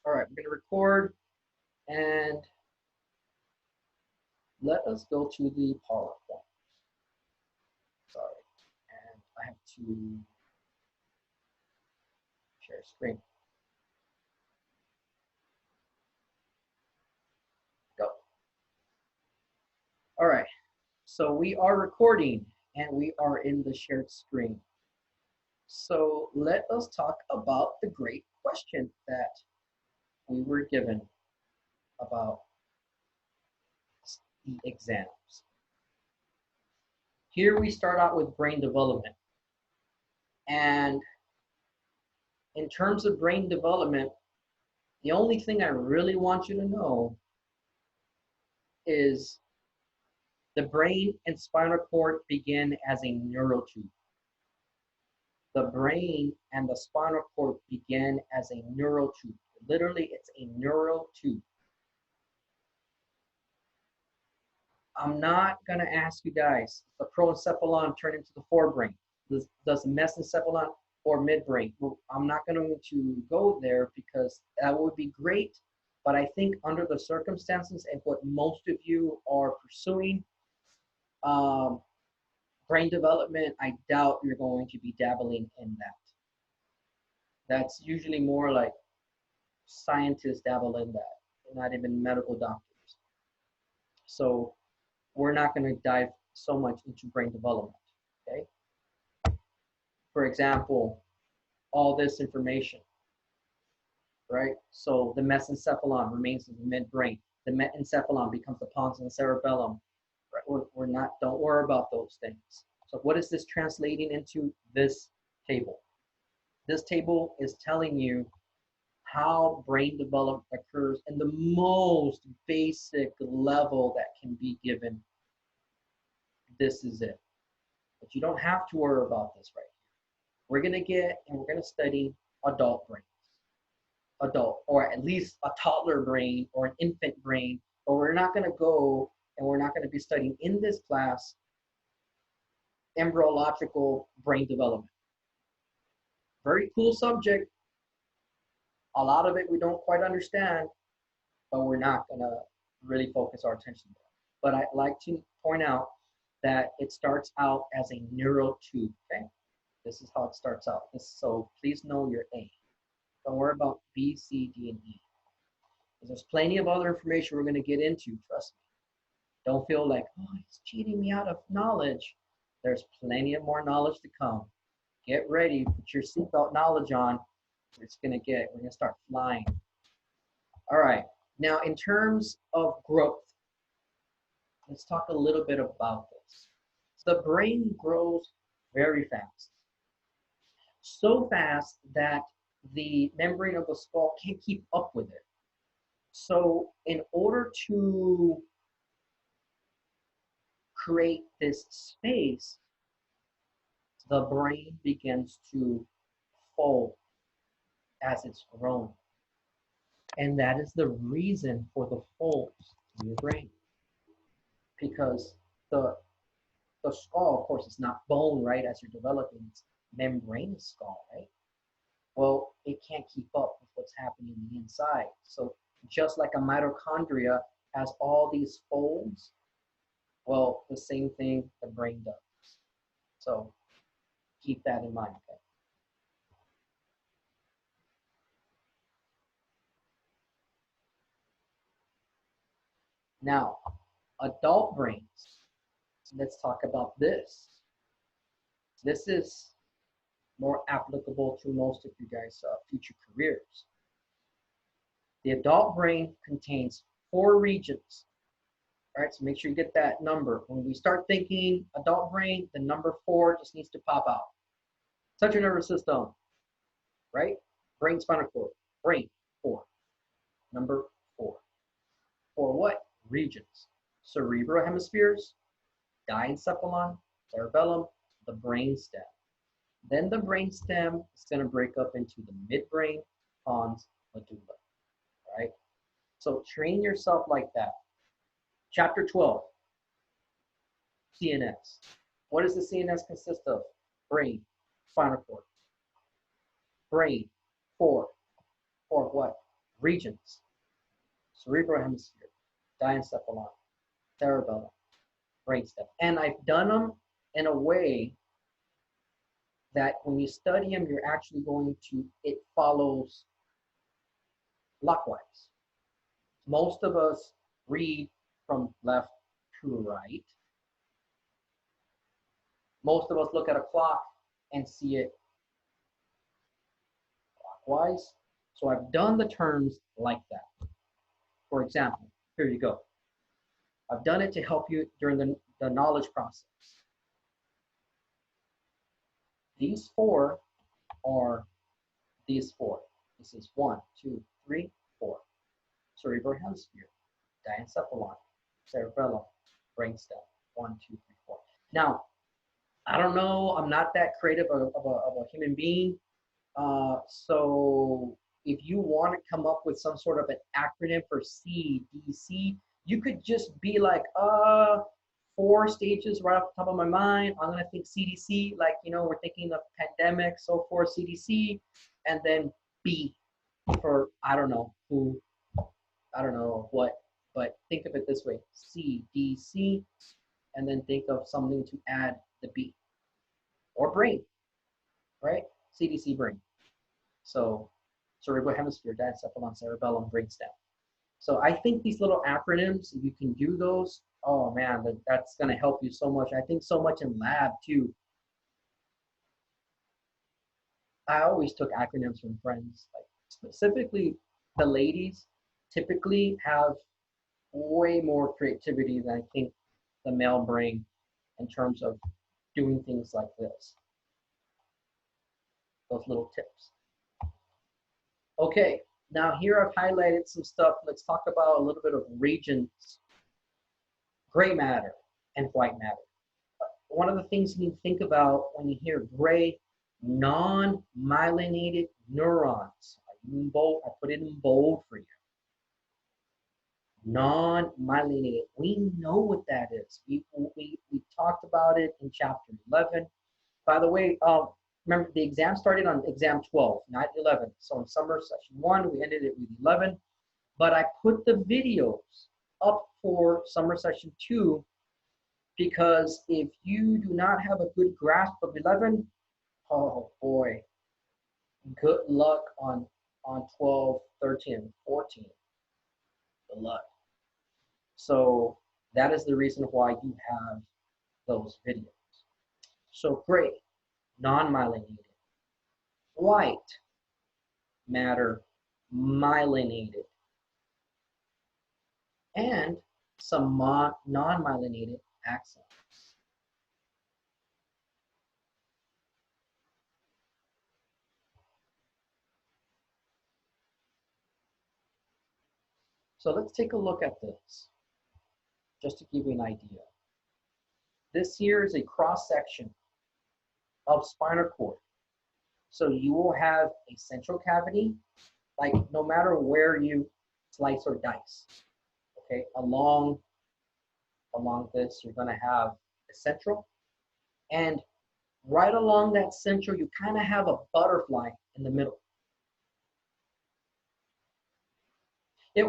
All right, we're going to record and let us go to the PowerPoint. Sorry, and I have to share screen. Go. All right, so we are recording and we are in the shared screen. So let us talk about the great question that we were given about the exams. Here we start out with brain development. And in terms of brain development, the only thing I really want you to know is the brain and spinal cord begin as a neural tube. The brain and the spinal cord begin as a neural tube. Literally, it's a neural tube. I'm not going to ask you guys, the proencephalon turn into the forebrain? Does the mesencephalon or midbrain? Well, I'm not going to go there because that would be great, but I think under the circumstances and what most of you are pursuing, brain development, I doubt you're going to be dabbling in that. That's usually more like scientists dabble in that, not even medical doctors. So we're not going to dive so much into brain development, okay? For example, all this information, right? So the mesencephalon remains in the midbrain. The metencephalon becomes the pons and the cerebellum. Right? We're not, don't worry about those things. So what is this translating into? This table. This table is telling you how brain development occurs in the most basic level that can be given. This is it. But you don't have to worry about this right here. We're going to get and we're going to study adult brains. Adult, or at least a toddler brain or an infant brain, but we're not going to go and we're not going to be studying in this class embryological brain development. Very cool subject. A lot of it we don't quite understand, but we're not going to really focus our attention there. But I'd like to point out that it starts out as a neural tube, okay? This is how it starts out. So please know your A. Don't worry about B, C, D, and E. There's plenty of other information we're going to get into, trust me. Don't feel like, oh, he's cheating me out of knowledge. There's plenty of more knowledge to come. Get ready, put your seatbelt knowledge on. We're going to start flying. All right, now in terms of growth, let's talk a little bit about this. The brain grows very fast. So fast that the membrane of the skull can't keep up with it. So in order to create this space, the brain begins to fold as it's grown. And that is the reason for the folds in your brain. Because the skull, of course, is not bone, right? As you're developing, it's membranous skull, right? Well, it can't keep up with what's happening on the inside. So just like a mitochondria has all these folds, well, the same thing the brain does. So keep that in mind, okay? Now, adult brains, let's talk about this. This is more applicable to most of you guys' future careers. The adult brain contains 4 regions. All right, so make sure you get that number. When we start thinking adult brain, the number 4 just needs to pop out. Central nervous system, right? Brain, spinal cord, brain, 4. Number 4. 4 what? Regions. Cerebral hemispheres, diencephalon, cerebellum, the brain stem. Then the brain stem is going to break up into the midbrain, pons, medulla, right? So train yourself like that. Chapter 12, CNS. What does the CNS consist of? Brain, spinal cord. Brain, 4. 4 what? regions: cerebral hemisphere, diencephalon, cerebellum, brainstem. And I've done them in a way that when you study them, you're actually going to, it follows clockwise. Most of us read from left to right. Most of us look at a clock and see it clockwise. So I've done the terms like that. For example, here you go. I've done it to help you during the knowledge process. These four are these four. This is 1, 2, 3, 4. Cerebral hemisphere, diencephalon, cerebellum, brainstem. 1, 2, 3, 4. Now, I don't know. I'm not that creative of a human being. So if you want to come up with some sort of an acronym for CDC, you could just be like, 4 stages right off the top of my mind. I'm going to think CDC, like, we're thinking of pandemic, so for CDC, and then B for, I don't know who, I don't know what, but think of it this way: CDC, and then think of something to add the B, or brain, right? CDC, brain. So cerebral hemisphere, diencephalon, cerebellum, brainstem. So I think these little acronyms, if you can do those, oh man, that's going to help you so much. I think so much in lab too. I always took acronyms from friends. Like specifically, the ladies typically have way more creativity than I think the male brain in terms of doing things like this. Those little tips. Okay, now here I've highlighted some stuff. Let's talk about a little bit of regions: gray matter and white matter. One of the things you need to think about when you hear gray, non-myelinated neurons. I put it in bold for you. Non-myelinated. We know what that is. We talked about it in chapter 11. By the way, remember the exam started on exam 12, not 11. So in summer session 1, we ended it with 11. But I put the videos up for summer session 2 because if you do not have a good grasp of 11, oh boy, good luck on 12, 13, 14. Good luck. So that is the reason why you have those videos. So gray, non-myelinated. White matter, myelinated. And some non-myelinated axons. So let's take a look at this, just to give you an idea. This here is a cross-section of spinal cord. So you will have a central cavity, like no matter where you slice or dice, okay, along this, you're gonna have a central, and right along that central, you kind of have a butterfly in the middle.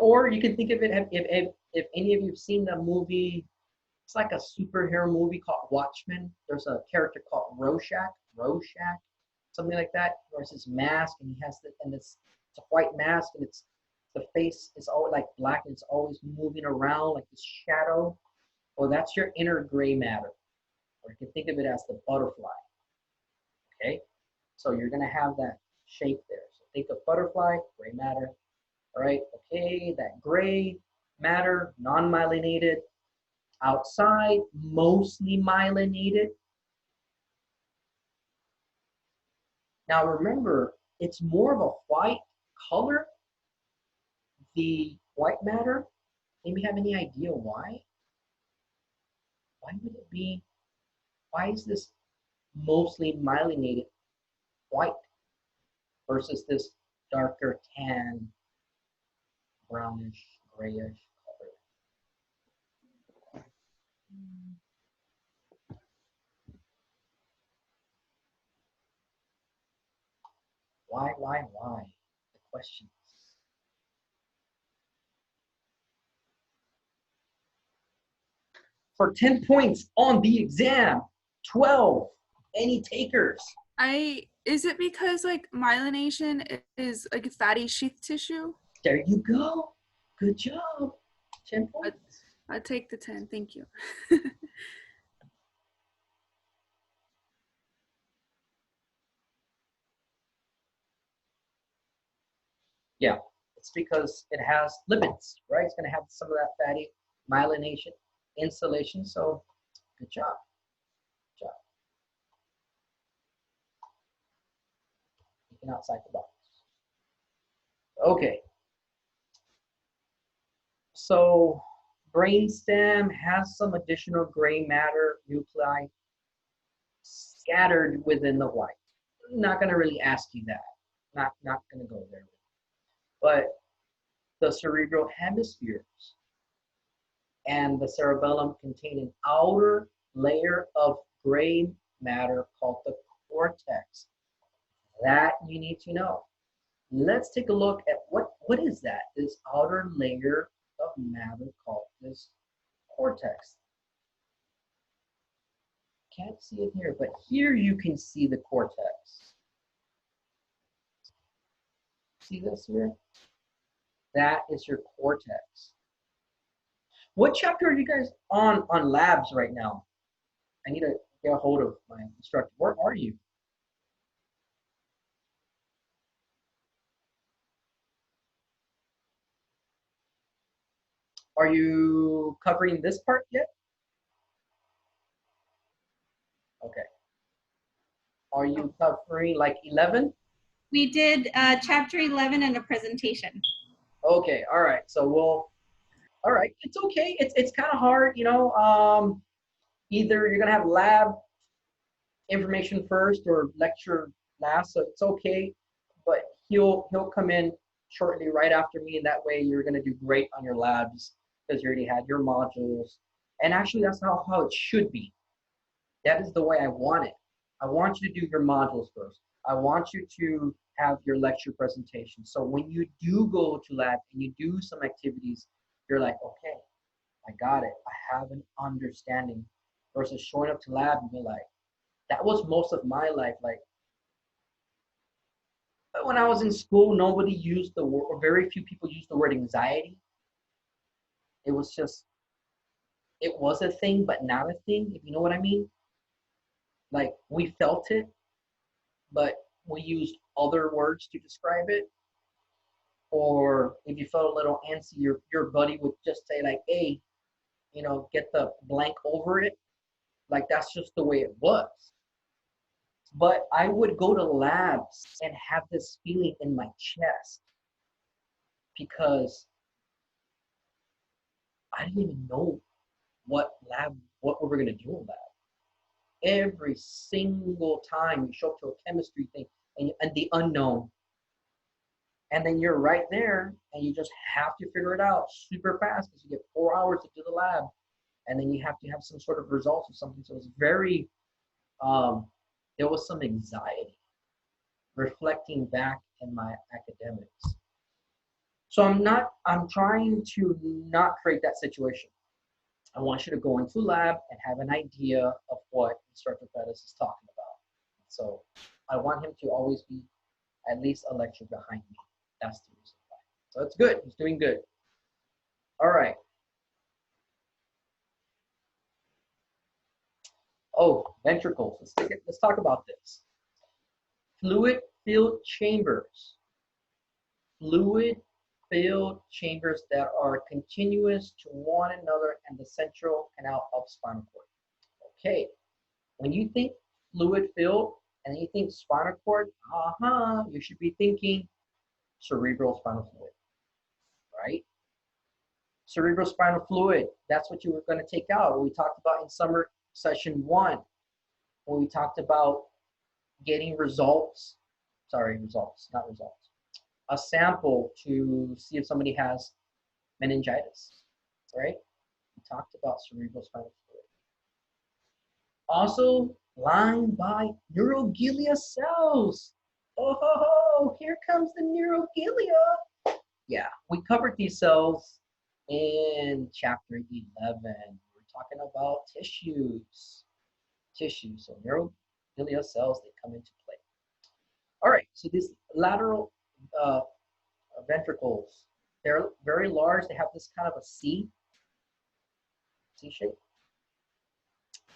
Or you can think of it, if any of you have seen the movie, it's like a superhero movie called Watchmen. There's a character called Rorschach, something like that. Where it's his mask, and he has it's a white mask, and the face is always like black, and it's always moving around like this shadow. Well, that's your inner gray matter, or you can think of it as the butterfly. Okay, so you're gonna have that shape there. So think of butterfly, gray matter. All right, okay, that gray matter, non-myelinated, outside, mostly myelinated. Now remember, it's more of a white color, the white matter. Maybe have any idea why? Why would it be, why is this mostly myelinated white versus this darker tan, brownish, grayish color? Why? The questions. for 10 points on the exam. 12. Any takers? Is it because like myelination is like a fatty sheath tissue? There you go. Good job. 10 points. I'll take the 10. Thank you. Yeah, it's because it has lipids, right? It's going to have some of that fatty myelination, insulation. So good job. Good job. Thinking outside the box. Okay. So brainstem has some additional gray matter nuclei scattered within the white. Not going to really ask you that. Not going to go there. But the cerebral hemispheres and the cerebellum contain an outer layer of gray matter called the cortex. That you need to know. Let's take a look at what is that? This outer layer of matter called this cortex. Can't see it here, but here you can see the cortex. See this here? That is your cortex. What chapter are you guys on labs right now? I need to get a hold of my instructor. Where are you? Are you covering this part yet? Okay. Are you covering like 11? We did chapter 11 and a presentation. Okay, all right. So all right, it's okay. It's kind of hard, you know. Either you're gonna have lab information first or lecture last, so it's okay. But he'll come in shortly right after me, and that way you're gonna do great on your labs because you already had your modules. And actually, that's how it should be. That is the way I want it. I want you to do your modules first. I want you to have your lecture presentation. So when you do go to lab and you do some activities, you're like, okay, I got it. I have an understanding versus showing up to lab and be like, that was most of my life. Like when I was in school, nobody used the word, or very few people used the word anxiety. It was just, it was a thing, but not a thing, if you know what I mean. Like we felt it, but we used other words to describe it. Or if you felt a little antsy, your buddy would just say like, hey, you know, get the blank over it. Like that's just the way it was. But I would go to labs and have this feeling in my chest because I didn't even know what we were gonna do in lab. Every single time you show up to a chemistry thing and the unknown, and then you're right there and you just have to figure it out super fast because you get 4 hours to do the lab, and then you have to have some sort of results or something. So it's very, there was some anxiety reflecting back in my academics. So I'm trying to not create that situation. I want you to go into lab and have an idea of what Instructor Pettis is talking about. So I want him to always be at least a lecture behind me. That's the reason why. So it's good. He's doing good. All right. Oh, ventricles. Let's talk about this. Fluid-filled chambers. Fluid-filled chambers that are continuous to one another and the central canal of spinal cord. Okay. When you think fluid-filled and you think spinal cord, you should be thinking cerebral spinal fluid, right? Cerebral spinal fluid, that's what you were going to take out. We talked about in summer session 1, when we talked about getting results, not results, a sample to see if somebody has meningitis, right? We talked about cerebral spinal fluid. Also lined by neuroglia cells. Oh, here comes the neuroglia. Yeah, we covered these cells in chapter 11. We were talking about tissues. Tissues, so neuroglial cells, they come into play. All right, so these lateral ventricles, they're very large. They have this kind of a C shape.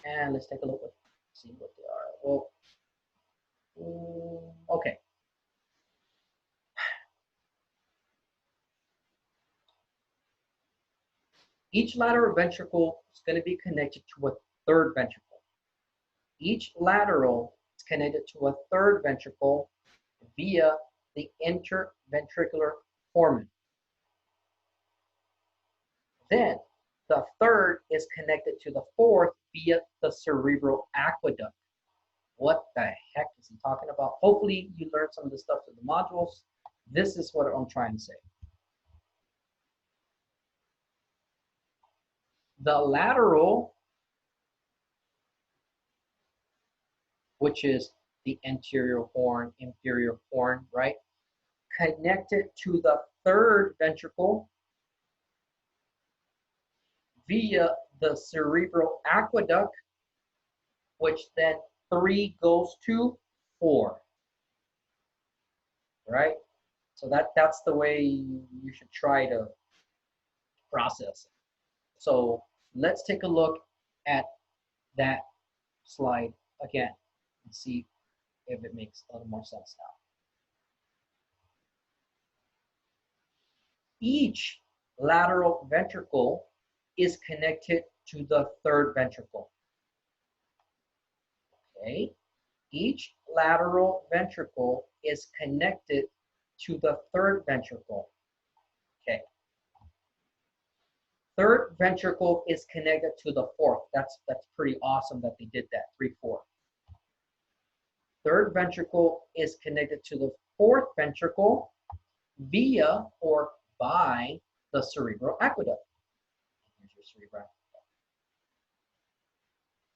And let's take a look at, see what they are. Well, okay. Each lateral ventricle is going to be connected to a third ventricle. Each lateral is connected to a third ventricle via the interventricular foramen. Then the third is connected to the fourth via the cerebral aqueduct. What the heck is he talking about? Hopefully you learned some of the stuff in the modules. This is what I'm trying to say. The lateral, which is the anterior horn, inferior horn, right? Connected to the third ventricle via the cerebral aqueduct, which then 3 goes to 4, right? So that's the way you should try to process it. So let's take a look at that slide again and see if it makes a little more sense now. Each lateral ventricle is connected to the third ventricle. Okay? Each lateral ventricle is connected to the third ventricle. Okay. Third ventricle is connected to the fourth. That's pretty awesome that they did that, 3-4. Third ventricle is connected to the fourth ventricle via or by the cerebral aqueduct. Here's your cerebral aqueduct.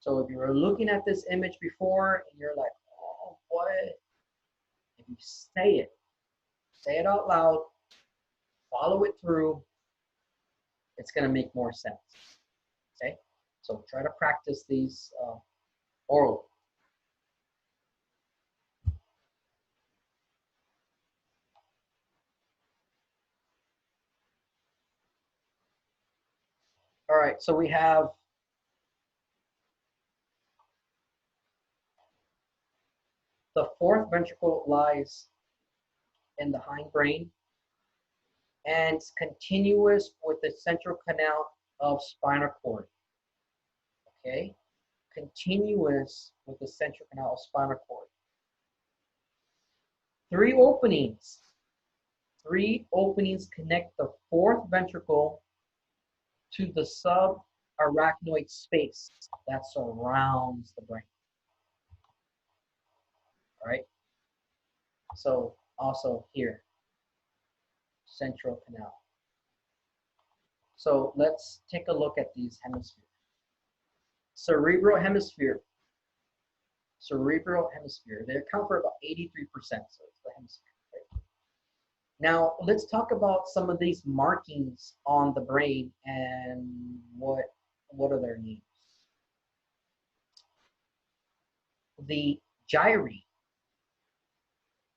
So if you were looking at this image before and you're like, oh, what? If you say it out loud, follow it through, it's going to make more sense. Okay? So try to practice these orally. All right, so we have the fourth ventricle lies in the hindbrain and it's continuous with the central canal of spinal cord. Okay, continuous with the central canal of spinal cord. 3 openings connect the fourth ventricle to the subarachnoid space that surrounds the brain. All right, so also here, central canal. So let's take a look at these hemispheres. Cerebral hemisphere. Cerebral hemisphere. They account for about 83%. So it's the hemisphere. Right? Now let's talk about some of these markings on the brain and what are their names. The gyri,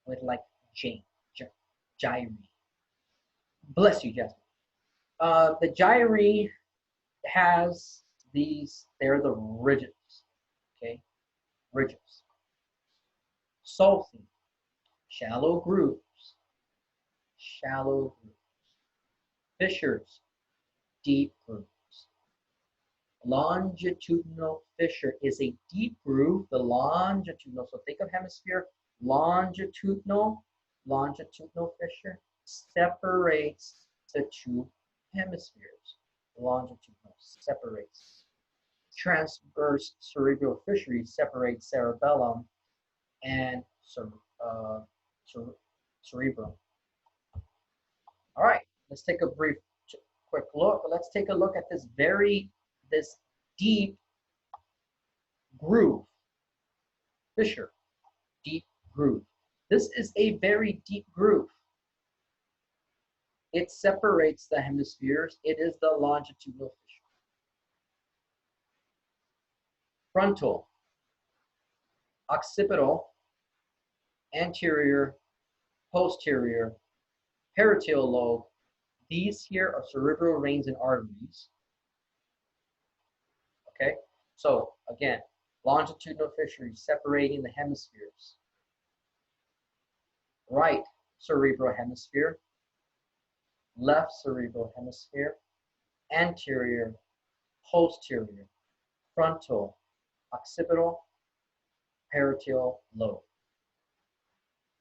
with like gyri. Bless you, Jasmine. The gyri has these, they're the ridges, okay? Ridges. Sulci, shallow grooves. Fissures, deep grooves. Longitudinal fissure is a deep groove, the longitudinal. So think of hemisphere, longitudinal fissure separates the 2 hemispheres. Longitudinal separates. Transverse cerebral fissure separates cerebellum and cerebrum. All right, let's take a quick look. Let's take a look at this deep groove, fissure, deep groove. This is a very deep groove. It separates the hemispheres. It is the longitudinal fissure. frontal, occipital, anterior, posterior, parietal lobe. These here are cerebral veins and arteries. Okay, so again, longitudinal fissuries separating the hemispheres. Right cerebral hemisphere, left cerebral hemisphere, anterior, posterior, frontal, occipital, parietal lobe.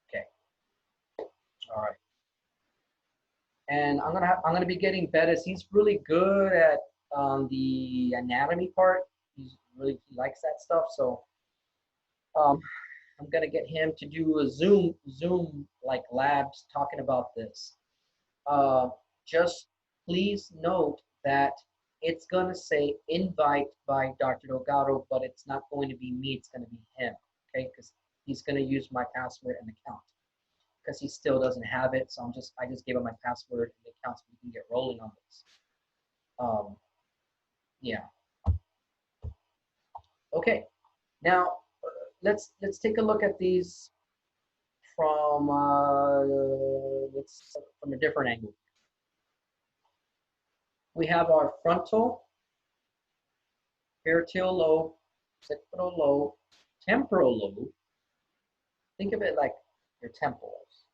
Okay, all right. And I'm gonna be getting Bettis. He's really good at the anatomy part. He likes that stuff. So I'm gonna get him to do a Zoom like labs talking about this. Just please note that it's gonna say invite by Dr. Delgado, but it's not going to be me. It's gonna be him. Okay, because he's gonna use my password and account, because he still doesn't have it. So I just gave him my password and the account so we can get rolling on this. Yeah. Okay. Now let's take a look at these from from a different angle. We have our frontal, parietal lobe, occipital lobe, temporal lobe. Think of it like your temples,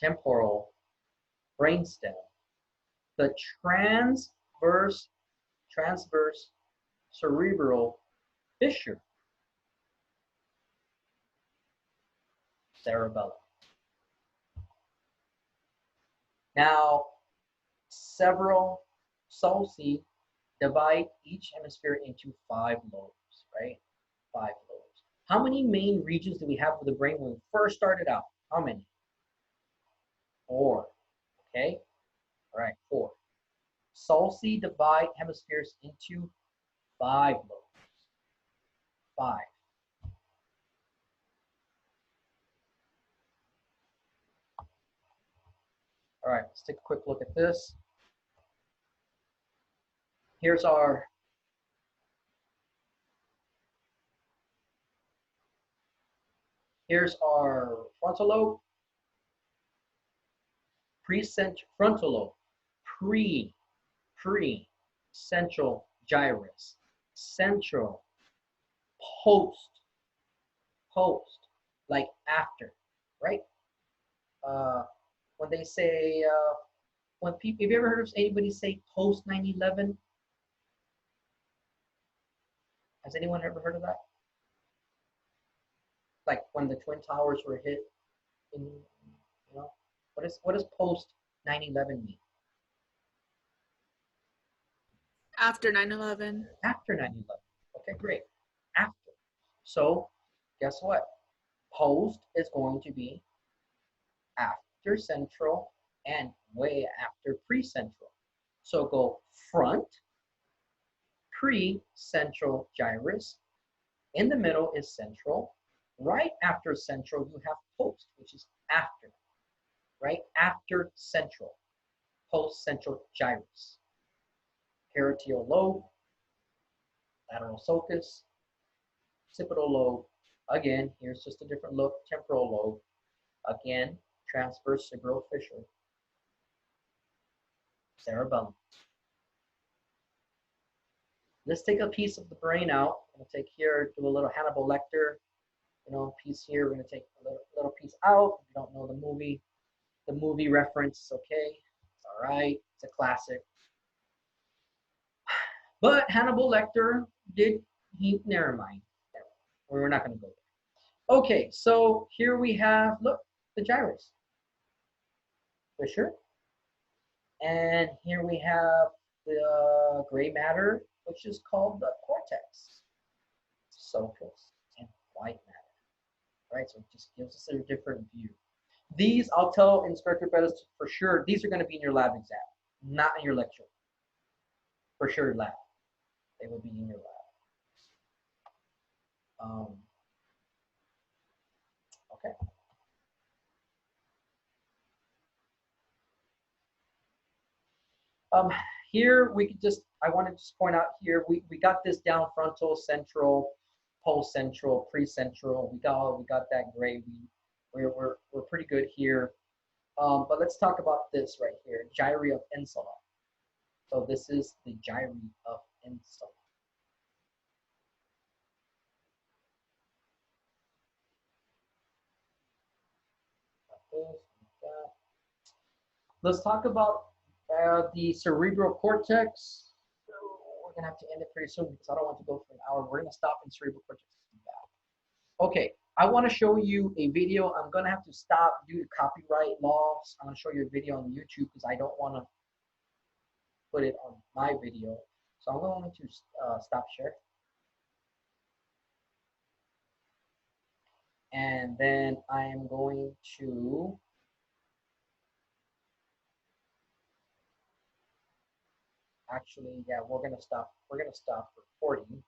temporal, brainstem, the transverse cerebral fissure, cerebellum. Now, several sulci divide each hemisphere into 5 lobes, right? 5 lobes. How many main regions do we have for the brain when we first started out? How many? 4. Okay? All right, 4. Sulci divide hemispheres into 5 lobes. 5. All right, let's take a quick look at this. Here's our frontal lobe, frontal lobe, central gyrus, central, post, like after, right? When they say, when people, have you ever heard of anybody say post 9/11? Has anyone ever heard of that? Like when the Twin Towers were hit, what does post 9/11 mean? After 9/11. After 9/11. Okay, great. After. So guess what? Post is going to be after central and way after pre-central. So go front, pre-central gyrus. In the middle is central. Right after central, you have post, which is after. Right after central, post-central gyrus. Parietal lobe, lateral sulcus, occipital lobe. Again, here's just a different look. Temporal lobe. Again, transverse cerebral fissure. Cerebellum. Let's take a piece of the brain out. We'll take here, do a little Hannibal Lecter, piece here. We're going to take a little piece out. If you don't know the movie reference, okay, it's all right. It's a classic. But Hannibal Lecter never mind. We're not going to go there. Okay, so here we have, look, the gyrus. Fissure. And here we have the gray matter, which is called the cortex, sulcus, and white matter, right? So it just gives us a different view. These, I'll tell Inspector Bettis for sure, these are going to be in your lab exam, not in your lecture. For sure, lab. They will be in your lab. Okay. here we could just, I want to just point out here, we got this down: frontal, central, post central, pre-central. We got that gray. We're pretty good here. But let's talk about this right here, gyri of insula. So this is the gyri of insula. Let's talk about the cerebral cortex. So we're gonna have to end it pretty soon because I don't want to go for an hour. We're gonna stop in cerebral cortex. Okay, I want to show you a video. I'm gonna have to stop due to copyright laws. I'm gonna show you a video on YouTube because I don't want to put it on my video. So I'm going to stop share. And then I am going to actually, yeah, we're gonna stop recording.